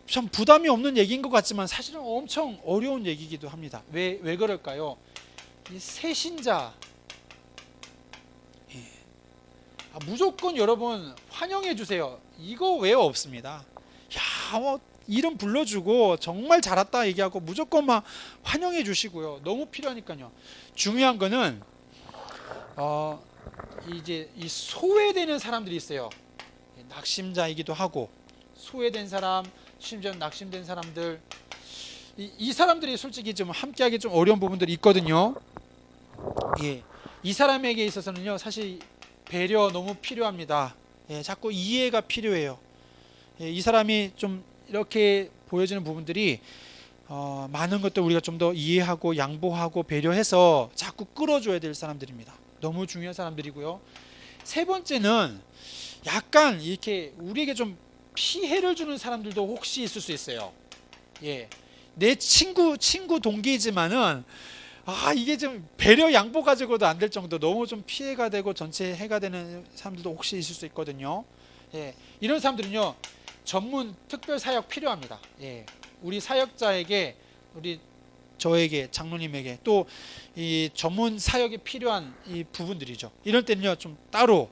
참 부담이 없는 얘기인 것 같지만 사실은 엄청 어려운 얘기이기도 합니다. 왜 그럴까요? 이 새신자 무조건 여러분 환영해 주세요. 이거 왜 없습니다. 야, 뭐 이름 불러주고 정말 잘 왔다 얘기하고 무조건 막 환영해 주시고요. 너무 필요하니까요. 중요한 거는 이제 이 소외되는 사람들이 있어요. 낙심자이기도 하고 소외된 사람, 심지어 낙심된 사람들 이 사람들이 솔직히 좀 함께하기 좀 어려운 부분들이 있거든요. 이 사람에게 있어서는요 사실 배려 너무 필요합니다. 예, 자꾸 이해가 필요해요. 예, 이 사람이 좀 이렇게 보여지는 부분들이 많은 것들 우리가 좀 더 이해하고 양보하고 배려해서 자꾸 끌어줘야 될 사람들입니다. 너무 중요한 사람들이고요. 세 번째는 약간 이렇게 우리에게 좀 피해를 주는 사람들도 혹시 있을 수 있어요. 예, 내 친구 동기이지만은 이게 좀 배려 양보 가지고도 안 될 정도 너무 좀 피해가 되고 전체 해가 되는 사람들도 혹시 있을 수 있거든요. 예, 이런 사람들은요 전문 특별 사역 필요합니다. 예, 우리 사역자에게 저에게 장로님에게 또 이 전문 사역이 필요한 이 부분들이죠. 이럴 때는요 좀 따로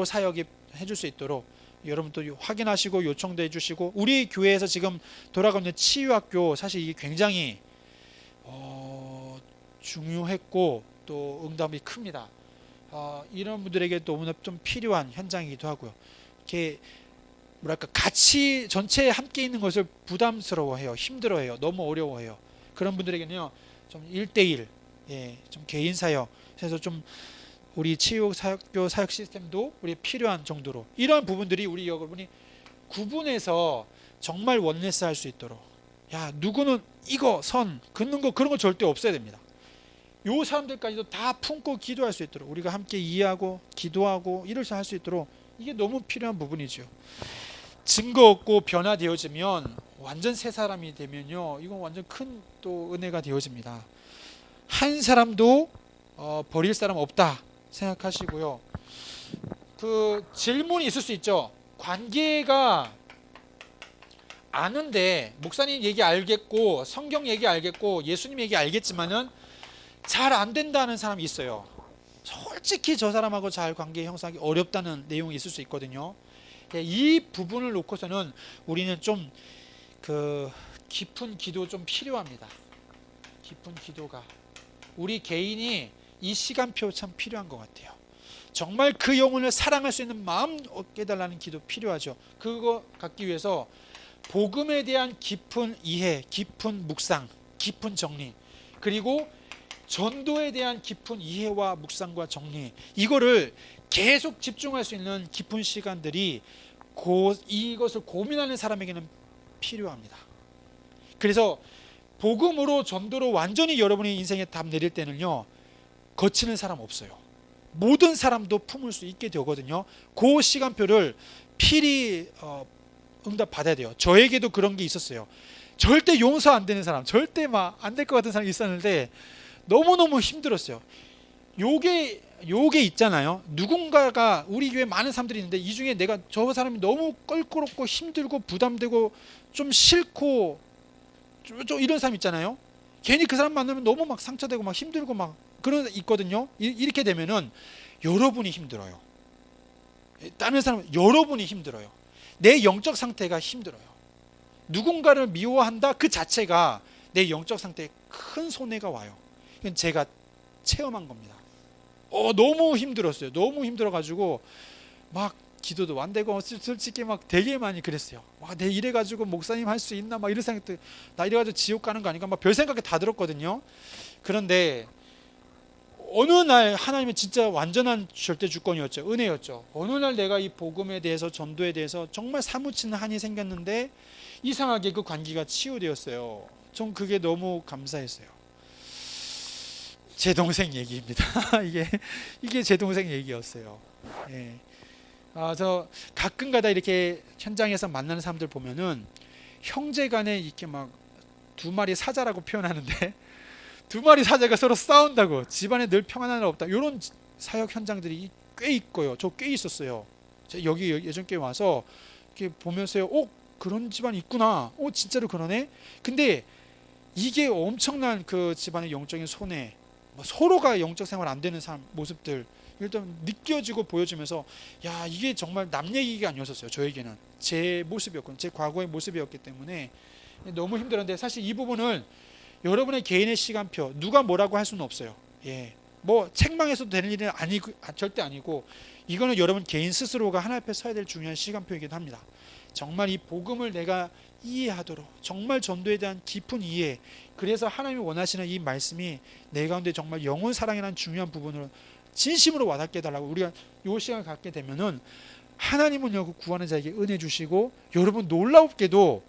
사역이 해줄 수 있도록 여러분도 확인하시고 요청도 해주시고, 우리 교회에서 지금 돌아가고 있는 치유학교 사실 이게 굉장히 중요했고 또 응답이 큽니다. 이런 분들에게 너무나 좀 필요한 현장이기도 하고요. 이렇게 뭐랄까 같이 전체에 함께 있는 것을 부담스러워해요. 힘들어해요. 너무 어려워해요. 그런 분들에게는요 좀 1대1 좀 개인 사역 해서 좀 우리 치유학교 사역 시스템도 우리 필요한 정도로 이러한 부분들이 우리 여러분이 구분해서 정말 원네스 할 수 있도록, 야 누구는 이거 선 긋는 거 그런 거 절대 없어야 됩니다. 요 사람들까지도 다 품고 기도할 수 있도록 우리가 함께 이해하고 기도하고 이럴 수 할 수 있도록 이게 너무 필요한 부분이죠. 증거 없고 변화되어지면 완전 새 사람이 되면요 이건 완전 큰 또 은혜가 되어집니다. 한 사람도 버릴 사람 없다 생각하시고요. 그 질문이 있을 수 있죠. 관계가 아는데 목사님 얘기 알겠고 성경 얘기 알겠고 예수님 얘기 알겠지만은 잘 안 된다는 사람이 있어요. 솔직히 저 사람하고 잘 관계 형성하기 어렵다는 내용이 있을 수 있거든요. 이 부분을 놓고서는 우리는 좀 그 깊은 기도 좀 필요합니다. 깊은 기도가 우리 개인이 이 시간표 참 필요한 것 같아요. 정말 그 영혼을 사랑할 수 있는 마음 얻게 해달라는 기도 필요하죠. 그거 갖기 위해서 복음에 대한 깊은 이해, 깊은 묵상, 깊은 정리, 그리고 전도에 대한 깊은 이해와 묵상과 정리, 이거를 계속 집중할 수 있는 깊은 시간들이 이것을 고민하는 사람에게는 필요합니다. 그래서 복음으로 전도로 완전히 여러분의 인생에 답 내릴 때는요 거치는 사람 없어요. 모든 사람도 품을 수 있게 되거든요. 그 시간표를 필히 응답 받아야 돼요. 저에게도 그런 게 있었어요. 절대 용서 안 되는 사람, 절대 막 안 될 것 같은 사람이 있었는데 너무너무 힘들었어요. 요게 있잖아요. 누군가가 우리 교회에 많은 사람들이 있는데 이 중에 내가 저 사람이 너무 껄끄럽고 힘들고 부담되고 좀 싫고 좀 이런 사람 있잖아요. 괜히 그 사람 만나면 너무 막 상처되고 막 힘들고 막 그런 있거든요. 이렇게 되면은 여러분이 힘들어요. 다른 사람은 여러분이 힘들어요. 내 영적 상태가 힘들어요. 누군가를 미워한다 그 자체가 내 영적 상태에 큰 손해가 와요. 이건 제가 체험한 겁니다. 너무 힘들었어요. 너무 힘들어가지고 막 기도도 안 되고 솔직히 막 되게 많이 그랬어요. 내 이래가지고 목사님 할 수 있나 막 이런 생각도, 나 이래가지고 지옥 가는 거 아닌가 막 별 생각이 다 들었거든요. 그런데 어느 날 하나님은 진짜 완전한 절대 주권이었죠. 은혜였죠. 어느 날 내가 이 복음에 대해서 전도에 대해서 정말 사무치는 한이 생겼는데 이상하게 그 관계가 치유되었어요. 전 그게 너무 감사했어요. 제 동생 얘기입니다. 이게 제 동생 얘기였어요. 예. 저 가끔가다 이렇게 현장에서 만나는 사람들 보면은 형제간에 이렇게 막 두 마리 사자라고 표현하는데 두 마리 사자가 서로 싸운다고, 집안에 늘 평안한 일 없다, 이런 사역 현장들이 꽤 있고요. 저 꽤 있었어요. 여기 예전 께 와서 이렇게 보면서요, 그런 집안이 있구나. 진짜로 그러네. 근데 이게 엄청난 그 집안의 영적인 손해, 서로가 영적 생활 안 되는 사람 모습들 일단 느껴지고 보여지면서, 야 이게 정말 남 얘기가 아니었어요. 저에게는 제 모습이었고 제 과거의 모습이었기 때문에 너무 힘들었는데, 사실 이 부분을 여러분의 개인의 시간표 누가 뭐라고 할 수는 없어요. 뭐 책망해서도 되는 일은 아니고 절대 아니고, 이거는 여러분 개인 스스로가 하나님 앞에 서야 될 중요한 시간표이기도 합니다. 정말 이 복음을 내가 이해하도록, 정말 전도에 대한 깊은 이해, 그래서 하나님이 원하시는 이 말씀이 내 가운데 정말 영혼 사랑이라는 중요한 부분을 진심으로 와닿게 해달라고 우리가 요 시간을 갖게 되면은 하나님은요 그 구하는 자에게 은혜 주시고 여러분 놀랍게도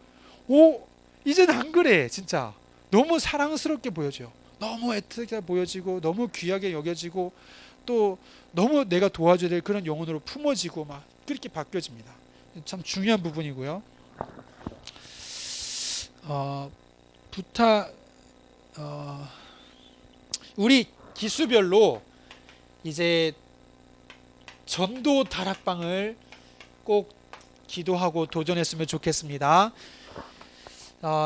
이제는 안 그래. 진짜 너무 사랑스럽게 보여져요. 너무 애틋하게 보여지고 너무 귀하게 여겨지고 또 너무 내가 도와줘야 될 그런 영혼으로 품어지고 막 그렇게 바뀌어집니다. 참 중요한 부분이고요. 우리 기수별로 이제 전도 다락방을 꼭 기도하고 도전했으면 좋겠습니다.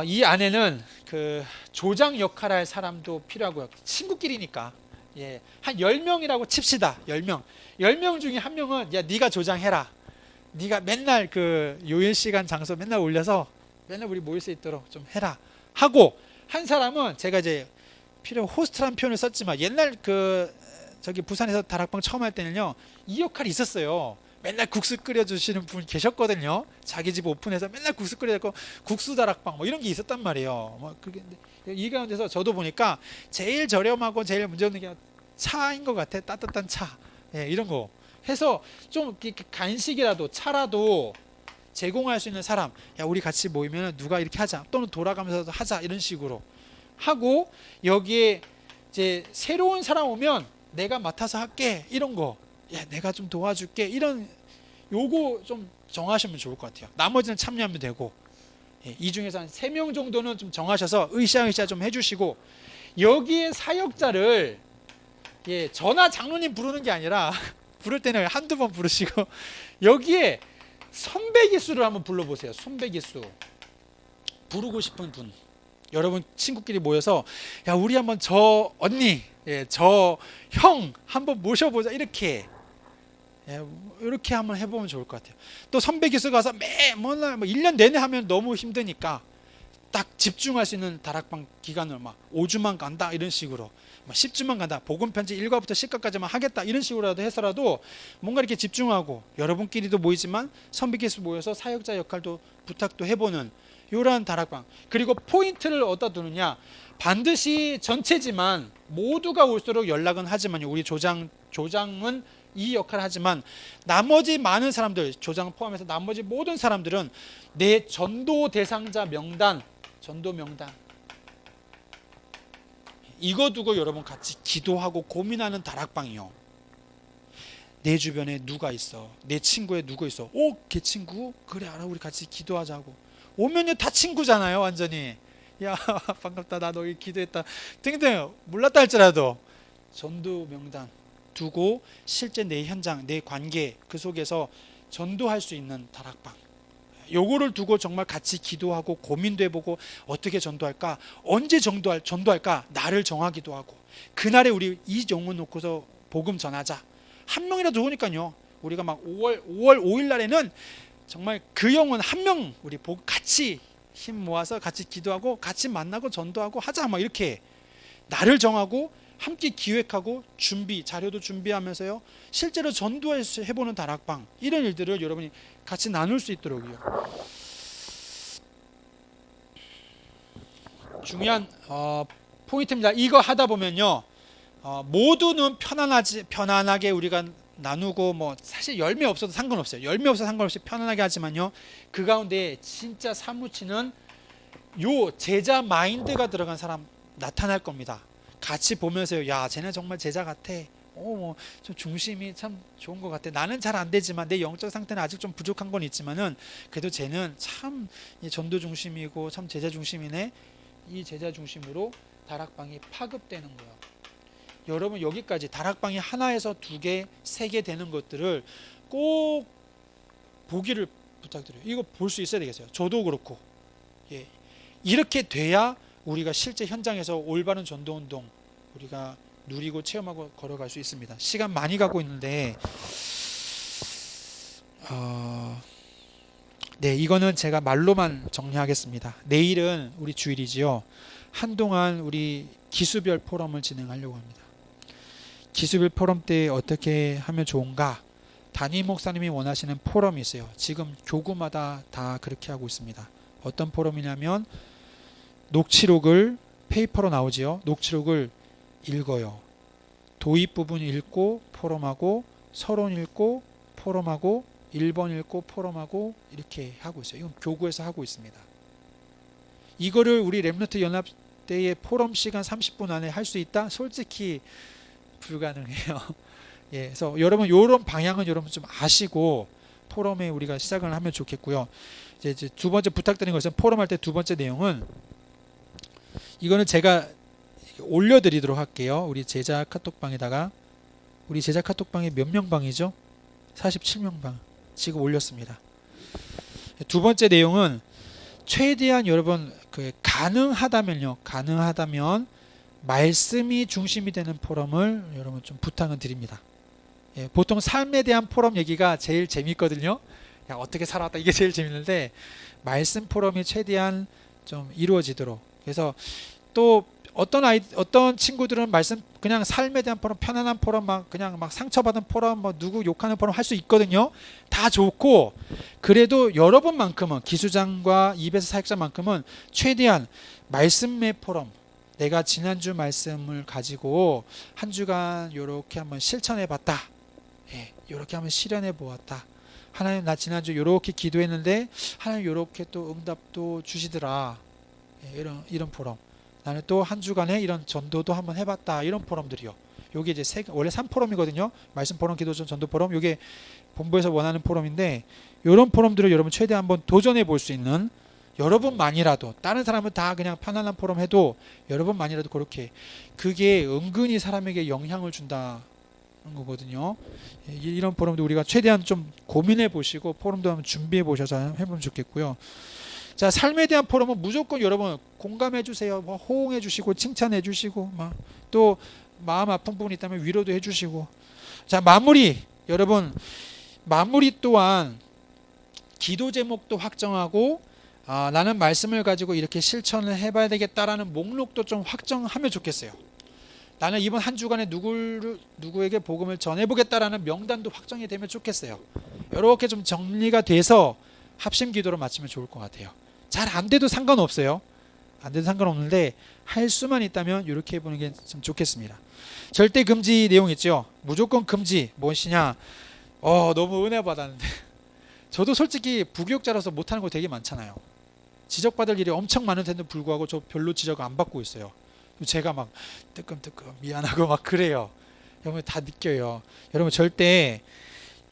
이 안에는 그 조장 역할을 할 사람도 필요하고요. 친구끼리니까. 예, 한 10명이라고 칩시다. 10명. 10명 중에 한 명은 야 네가 조장해라. 네가 맨날 그 요일 시간 장소 맨날 올려서 맨날 우리 모일 수 있도록 좀 해라. 하고 한 사람은 제가 이제 호스트란 표현을 썼지만 옛날 저기 부산에서 다락방 처음 할 때는요 이 역할이 있었어요. 맨날 국수 끓여주시는 분 계셨거든요. 자기 집 오픈해서 맨날 국수 끓여주고 국수 다락방 뭐 이런 게 있었단 말이에요. 이 가운데서 저도 보니까 제일 저렴하고 제일 문제 없는 게 차인 것 같아. 따뜻한 차. 예, 이런 거 해서 좀 간식이라도 차라도 제공할 수 있는 사람, 야 우리 같이 모이면 누가 이렇게 하자, 또는 돌아가면서 하자, 이런 식으로 하고 여기에 이제 새로운 사람 오면 내가 맡아서 할게, 이런 거, 야 내가 좀 도와줄게, 이런 요거 좀 정하시면 좋을 것 같아요. 나머지는 참여하면 되고, 예, 이 중에서 한 3명 정도는 좀 정하셔서 으쌰으쌰 좀 해주시고, 여기에 사역자를 저나 장로님 부르는 게 아니라 부를 때는 한두 번 부르시고 여기에 선배 기수를 한번 불러보세요. 선배 기수 부르고 싶은 분, 여러분 친구끼리 모여서 야 우리 한번 저 언니, 저 형 한번 모셔보자, 이렇게 이렇게 한번 해보면 좋을 것 같아요. 또 선배 기수 가서 맨날 1년 내내 하면 너무 힘드니까 딱 집중할 수 있는 다락방 기간을 5주만 간다, 이런 식으로 10주만 간다, 복음 편지 1과부터 10과까지만 하겠다, 이런 식으로라도 해서라도 뭔가 이렇게 집중하고 여러분끼리도 모이지만 선배 기수 모여서 사역자 역할도 부탁도 해보는 이러한 다락방. 그리고 포인트를 어디다 두느냐, 반드시 전체지만 모두가 올수록 연락은 하지만요, 우리 조장은 이 역할을 하지만 나머지 많은 사람들, 조장 포함해서 나머지 모든 사람들은 내 전도 대상자 명단, 전도 명단 이거 두고 여러분 같이 기도하고 고민하는 다락방이요. 내 주변에 누가 있어, 내 친구에 누구 있어, 걔 친구? 그래 알아, 우리 같이 기도하자고. 오면요 다 친구잖아요. 완전히 야 반갑다, 나 너희 기도했다 등등, 몰랐다 할지라도 전도 명단 두고 실제 내 현장, 내 관계 그 속에서 전도할 수 있는 다락방, 요거를 두고 정말 같이 기도하고 고민도 해보고 어떻게 전도할까, 언제 전도할까 나를 정하기도 하고, 그날에 우리 이 영혼 놓고서 복음 전하자, 한 명이라도 좋으니까요. 우리가 5월 5일 날에는 정말 그 영혼 한 명 우리 같이 힘 모아서 같이 기도하고 같이 만나고 전도하고 하자, 이렇게 나를 정하고 함께 기획하고 자료도 준비하면서요 실제로 전도해보는 다락방, 이런 일들을 여러분이 같이 나눌 수 있도록요. 중요한 포인트입니다. 이거 하다 보면요 모두는 편안하게 우리가 나누고 사실 열매 없어도 상관없어요. 열매 없어도 상관없이 편안하게 하지만요 그 가운데 진짜 사무치는 요 제자 마인드가 들어간 사람 나타날 겁니다. 같이 보면서요, 야 쟤는 정말 제자 같아, 좀 중심이 참 좋은 것 같아, 나는 잘 안 되지만 내 영적 상태는 아직 좀 부족한 건 있지만은 그래도 쟤는 참 전도 중심이고 참 제자 중심이네. 이 제자 중심으로 다락방이 파급되는 거예요. 여러분 여기까지 다락방이 하나에서 2개, 3개 되는 것들을 꼭 보기를 부탁드려요. 이거 볼 수 있어야 되겠어요. 저도 그렇고, 이렇게 돼야 우리가 실제 현장에서 올바른 전도운동 우리가 누리고 체험하고 걸어갈 수 있습니다. 시간 많이 가고 있는데 이거는 제가 말로만 정리하겠습니다. 내일은 우리 주일이지요. 한동안 우리 기수별 포럼을 진행하려고 합니다. 기수별 포럼 때 어떻게 하면 좋은가, 담임 목사님이 원하시는 포럼이 있어요. 지금 교구마다 다 그렇게 하고 있습니다. 어떤 포럼이냐면 녹취록을 페이퍼로 나오지요. 녹취록을 읽어요. 도입 부분 읽고 포럼하고, 서론 읽고 포럼하고, 1번 읽고 포럼하고 이렇게 하고 있어요. 이건 교구에서 하고 있습니다. 이거를 우리 랩너트 연합대의 포럼 시간 30분 안에 할 수 있다? 솔직히 불가능해요. 예, 그래서 여러분 이런 방향은 여러분 좀 아시고 포럼에 우리가 시작을 하면 좋겠고요. 이제 두 번째 부탁드린 것은 포럼 할 때 두 번째 내용은 이거는 제가 올려드리도록 할게요. 우리 제자 카톡방에다가. 우리 제자 카톡방에 몇 명 방이죠? 47명 방. 지금 올렸습니다. 두 번째 내용은 최대한 여러분 가능하다면요. 가능하다면 말씀이 중심이 되는 포럼을 여러분 좀 부탁을 드립니다. 예, 보통 삶에 대한 포럼 얘기가 제일 재밌거든요. 야, 어떻게 살아왔다 이게 제일 재밌는데 말씀 포럼이 최대한 좀 이루어지도록. 그래서 또 어떤 친구들은 말씀 그냥 삶에 대한 포럼, 편안한 포럼, 그냥 상처받은 포럼, 누구 욕하는 포럼 할 수 있거든요. 다 좋고 그래도 여러분만큼은 기수장과 이베스 사역자만큼은 최대한 말씀의 포럼. 내가 지난주 말씀을 가지고 한 주간 이렇게 한번 실천해 봤다. 예, 이렇게 한번 실현해 보았다. 하나님 나 지난주 이렇게 기도했는데 하나님 이렇게 또 응답도 주시더라. 예, 이런 포럼. 나는 또 한 주간에 이런 전도도 한번 해봤다. 이런 포럼들이요. 요게 이제 원래 3포럼이거든요. 말씀 포럼, 기도 전도 포럼. 요게 본부에서 원하는 포럼인데 이런 포럼들을 여러분 최대한 한번 도전해 볼 수 있는 여러분만이라도 다른 사람은 다 그냥 편안한 포럼 해도 여러분만이라도 그렇게 그게 은근히 사람에게 영향을 준다는 거거든요. 이런 포럼도 우리가 최대한 좀 고민해 보시고 포럼도 한번 준비해 보셔서 해보면 좋겠고요. 자, 삶에 대한 포럼은 무조건 여러분 공감해 주세요. 호응해 주시고 칭찬해 주시고 또 마음 아픈 부분이 있다면 위로도 해 주시고. 자, 여러분 마무리 또한 기도 제목도 확정하고 나는 말씀을 가지고 이렇게 실천을 해봐야 되겠다라는 목록도 좀 확정하면 좋겠어요. 나는 이번 한 주간에 누구에게 복음을 전해보겠다라는 명단도 확정이 되면 좋겠어요. 이렇게 좀 정리가 돼서 합심 기도로 마치면 좋을 것 같아요. 잘 안 돼도 상관없어요. 안 돼도 상관없는데 할 수만 있다면 이렇게 해보는 게 좀 좋겠습니다. 절대 금지 내용 있죠. 무조건 금지 무엇이냐. 너무 은혜 받았는데 저도 솔직히 부교육자라서 못하는 거 되게 많잖아요. 지적받을 일이 엄청 많은데도 불구하고 저 별로 지적 안 받고 있어요. 제가 막 뜨끔뜨끔 미안하고 막 그래요. 여러분 다 느껴요. 여러분 절대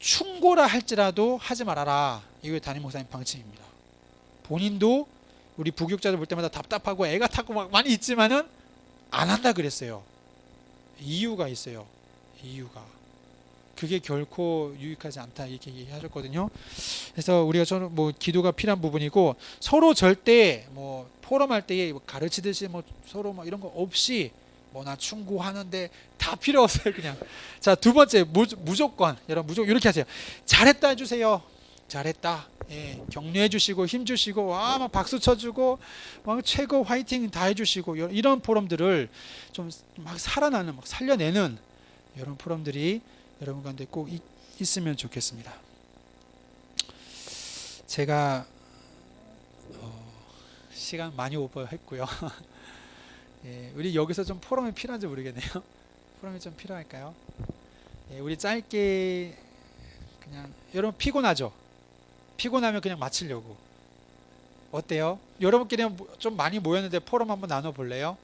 충고라 할지라도 하지 말아라. 이게 담임 목사님 방침입니다. 본인도 우리 부교육자들 볼 때마다 답답하고 애가 타고 막 많이 있지만은 안 한다 그랬어요. 이유가 있어요. 이유가. 그게 결코 유익하지 않다 이렇게 얘기하셨거든요. 그래서 우리가 저는 기도가 필요한 부분이고 서로 절대 포럼할 때 가르치듯이 서로 이런 거 없이 나 충고하는데 다 필요 없어요. 그냥. 자, 두 번째 무조건 여러분 무조건 이렇게 하세요. 잘했다 해주세요. 잘했다. 예, 격려해 주시고 힘 주시고 막 박수 쳐주고 막 최고 화이팅 다 해주시고 이런 포럼들을 좀 막 살아나는 살려내는 이런 포럼들이 여러분 가운데 꼭 있으면 좋겠습니다. 제가 시간 많이 오버했고요. 예, 우리 여기서 좀 포럼이 필요한지 모르겠네요. 포럼이 좀 필요할까요? 예, 우리 짧게 그냥 여러분 피곤하죠? 피곤하면 그냥 마치려고. 어때요? 여러분끼리 좀 많이 모였는데 포럼 한번 나눠볼래요?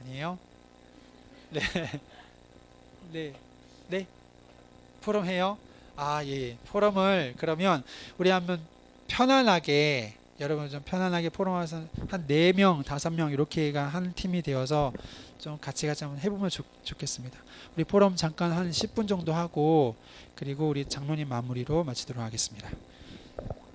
아니에요? 네. 네. 네? 포럼 해요? 예. 포럼을 그러면 우리 한번 편안하게 여러분 좀 편안하게 포럼에서 한 4명, 5명 이렇게가 한 팀이 되어서 좀 같이 한번 해보면 좋겠습니다. 우리 포럼 잠깐 한 10분 정도 하고 그리고 우리 장로님 마무리로 마치도록 하겠습니다.